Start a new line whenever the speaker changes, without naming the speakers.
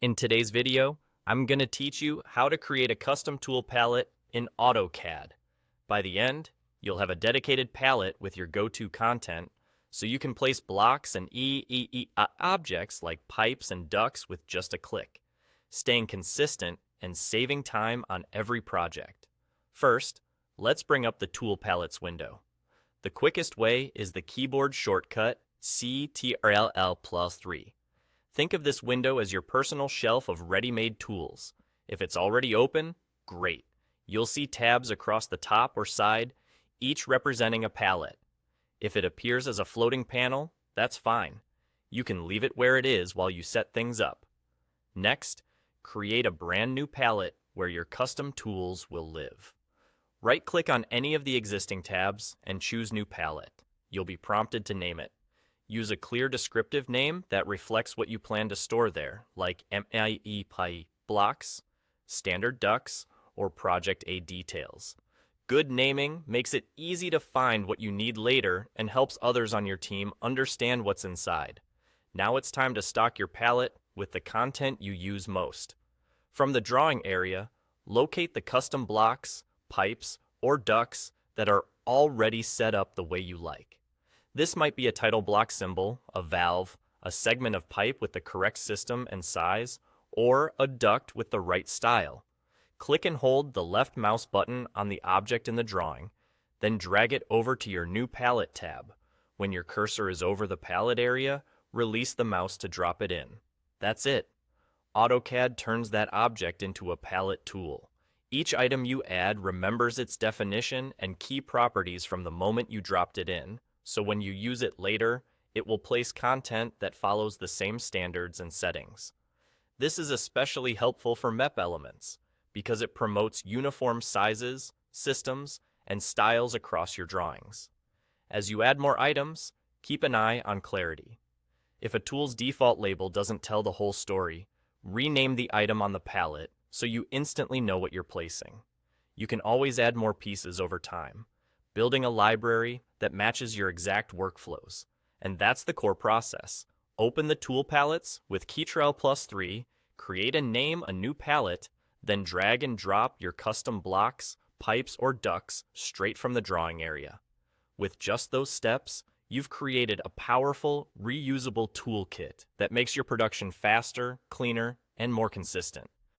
In today's video, I'm going to teach you how to create a custom tool palette in AutoCAD. By the end, you'll have a dedicated palette with your go-to content, so you can place blocks and objects like pipes and ducts with just a click, staying consistent and saving time on every project. First, let's bring up the Tool Palettes window. The quickest way is the keyboard shortcut Ctrl+3. Think of this window as your personal shelf of ready-made tools. If it's already open, great. You'll see tabs across the top or side, each representing a palette. If it appears as a floating panel, that's fine. You can leave it where it is while you set things up. Next, create a brand new palette where your custom tools will live. Right-click on any of the existing tabs and choose New Palette. You'll be prompted to name it. Use a clear descriptive name that reflects what you plan to store there, like MIE blocks, standard ducts, or Project A details. Good naming makes it easy to find what you need later and helps others on your team understand what's inside. Now it's time to stock your palette with the content you use most. From the drawing area, locate the custom blocks, pipes, or ducts that are already set up the way you like. This might be a title block symbol, a valve, a segment of pipe with the correct system and size, or a duct with the right style. Click and hold the left mouse button on the object in the drawing, then drag it over to your New Palette tab. When your cursor is over the palette area, release the mouse to drop it in. That's it. AutoCAD turns that object into a palette tool. Each item you add remembers its definition and key properties from the moment you dropped it in, so when you use it later, it will place content that follows the same standards and settings. This is especially helpful for MEP elements, because it promotes uniform sizes, systems, and styles across your drawings. As you add more items, keep an eye on clarity. If a tool's default label doesn't tell the whole story, rename the item on the palette so you instantly know what you're placing. You can always add more pieces over time, building a library that matches your exact workflows. And that's the core process. Open the tool palettes with Ctrl+3, create and name a new palette, then drag and drop your custom blocks, pipes, or ducts straight from the drawing area. With just those steps, you've created a powerful, reusable toolkit that makes your production faster, cleaner, and more consistent.